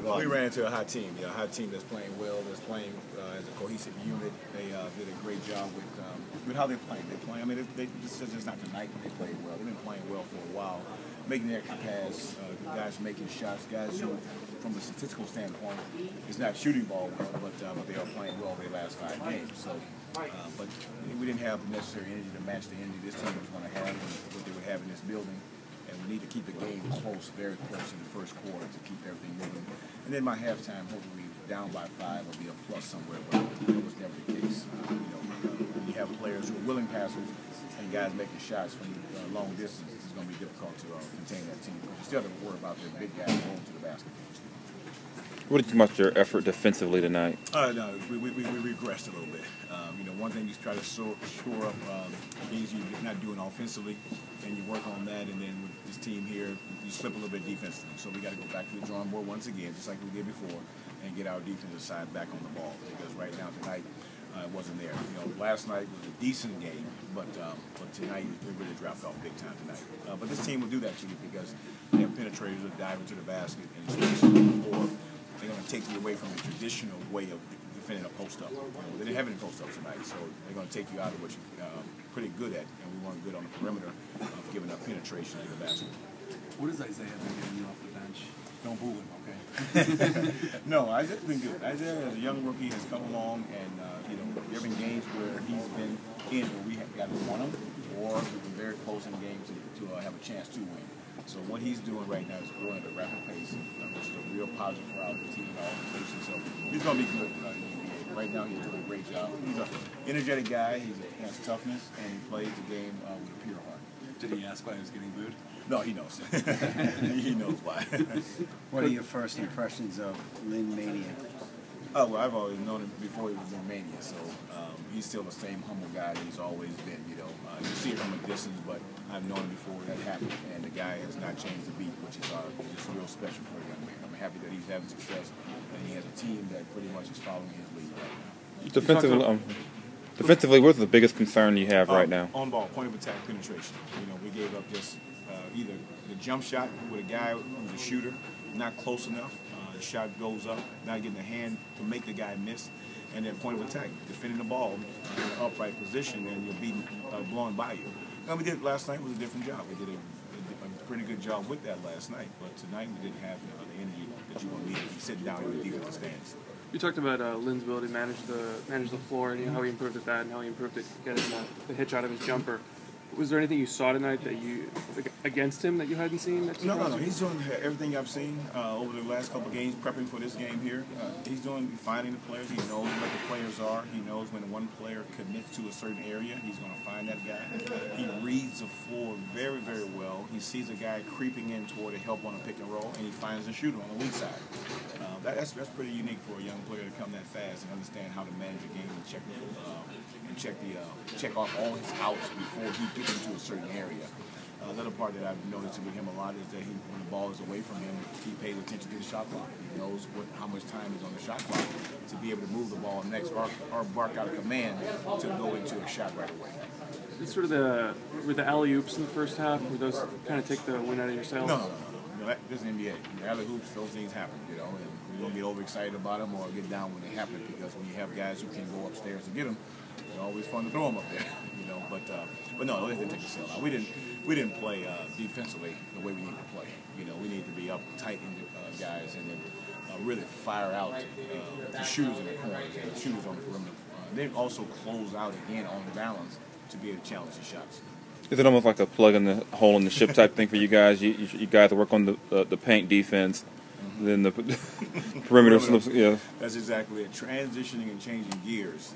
We ran into a hot team, a hot team that's playing well, that's playing as a cohesive unit. They did a great job with how they're playing. I mean, this is just not tonight when they played well. They've been playing well for a while, making the extra pass, guys making shots, guys who, from a statistical standpoint, is not shooting ball well, but they are playing well their last 5 games. So, but we didn't have the necessary energy to match the energy this team was going to have and what they would have in this building. And we need to keep the game close, very close in the first quarter to keep everything moving. And then by halftime, hopefully down by 5 will be a plus somewhere, but that was never the case. When you have players who are willing passers and guys making shots from long distance, it's going to be difficult to contain that team because you still have to worry about their big guys going to the basket. What did you think about your effort defensively tonight? No, we regressed a little bit. One thing is try to shore up things you're not doing offensively, and you work on that, and then with this team here, you slip a little bit defensively. So we got to go back to the drawing board once again, just like we did before, and get our defensive side back on the ball. Because right now, tonight, it wasn't there. Last night was a decent game, but tonight we really dropped off big time tonight. But this team will do that to you because they have penetrators that dive into the basket, and especially on the floor, they're going to take you away from the traditional way of defending a post-up. They didn't have any post-ups tonight, so they're going to take you out of what you're pretty good at, and we weren't good on the perimeter of giving up penetration to the basket. What is Isaiah been getting you off the bench? Don't boo him, okay? No, Isaiah's been good. Isaiah, as a young rookie, has come along, and there have been games where he's been in where we have got to won him, or we've been very close in games to have a chance to win. So what he's doing right now is growing at a rapid pace, which is a real positive for our team and our organization. So he's going to be good in the NBA. Right now, he's doing a great job. He's an energetic guy. He has toughness, and he plays the game with a pure heart. Did he ask why he was getting booed? No, he knows. He knows why. What are your first impressions of Lynn Mania? Oh, well, I've always known him before he was in Mania, so he's still the same humble guy he's always been, You see it from a distance, but I've known him before that happened, and the guy has not changed a beat, which is just real special for a young man. I'm happy that he's having success, and he has a team that pretty much is following his lead right now. Defensively, what's the biggest concern you have right now? On ball, point of attack penetration. We gave up just either the jump shot with a guy who's a shooter, not close enough. The shot goes up, not getting the hand to make the guy miss. And then point of attack, defending the ball in an upright position, and you're being blown by you. And we did last night was a different job. We did a pretty good job with that last night, but tonight we didn't have the energy that you want to need to be sitting down in the defensive stands. You talked about Lynn's ability to manage the floor and how he improved at that and how he improved at getting the hitch out of his jumper. Was there anything you saw tonight that against him that you hadn't seen? No. He's doing everything I've seen over the last couple of games, prepping for this game here. He's finding the players. He knows what the players are. He knows when one player commits to a certain area, he's going to find that guy. He reads the floor very, very well. He sees a guy creeping in toward a help on a pick and roll, and he finds a shooter on the weak side. That's pretty unique for a young player to come that fast and understand how to manage a game and check off all his outs before he gets into a certain area. Another part that I've noticed with him a lot is that when the ball is away from him, he pays attention to the shot clock. He knows how much time is on the shot clock to be able to move the ball next or bark out a command to go into a shot right away. It's sort of with the alley-oops in the first half, were those kind of take the wind out of your sails? No. This is NBA. The alley-oops, those things happen, and we don't get overexcited about them or get down when they happen, because when you have guys who can go upstairs to get them, it's always fun to throw them up there, But no, they didn't take the sale out. We didn't play defensively the way we need to play. We need to be up tight in the guys and then really fire out the shooters in the corners and the shooters on the perimeter. Then also close out again on balance to be able to challenge the shots. Is it almost like a plug in the hole in the ship type thing for you guys? You guys work on the paint defense, then the perimeter slips. Yeah, that's exactly it. Transitioning and changing gears.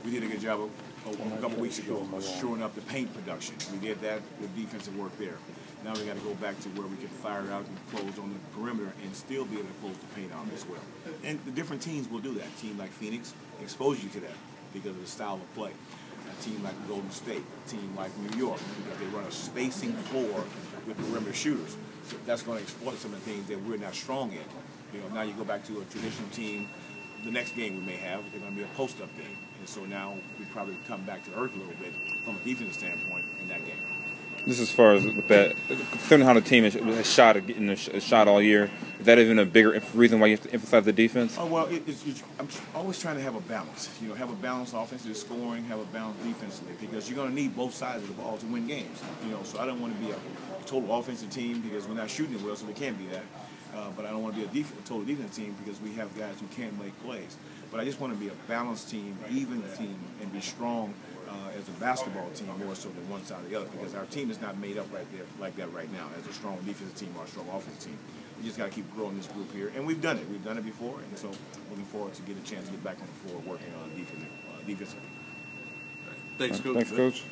We did a good job a couple weeks ago of shoring up the paint production. We did that with defensive work there. Now we got to go back to where we can fire out and close on the perimeter and still be able to close the paint out as well. And the different teams will do that. A team like Phoenix expose you to that because of the style of play. A team like Golden State, a team like New York, because they run a spacing floor with perimeter shooters. So that's going to exploit some of the things that we're not strong in. Now you go back to a traditional team. The next game we may have, they're going to be a post-up game. And so now we probably come back to earth a little bit from a defensive standpoint in that game. Just as far as with that, considering how the team has shot getting a shot all year, is that even a bigger reason why you have to emphasize the defense? Oh well, I'm always trying to have a balance. You know, have a balanced offensive scoring, have a balanced defensively, because you're going to need both sides of the ball to win games. You know, so I don't want to be a total offensive team because we're not shooting it well, so we can't be that. But I don't want to be a total defensive team because we have guys who can make plays. But I just want to be a balanced team, even team, and be strong as a basketball team more so than one side or the other, because our team is not made up right there like that right now as a strong defensive team or a strong offensive team. We just got to keep growing this group here, and we've done it. We've done it before, and so looking forward to get a chance to get back on the floor working on defense. Thanks, Coach. Thanks, Coach.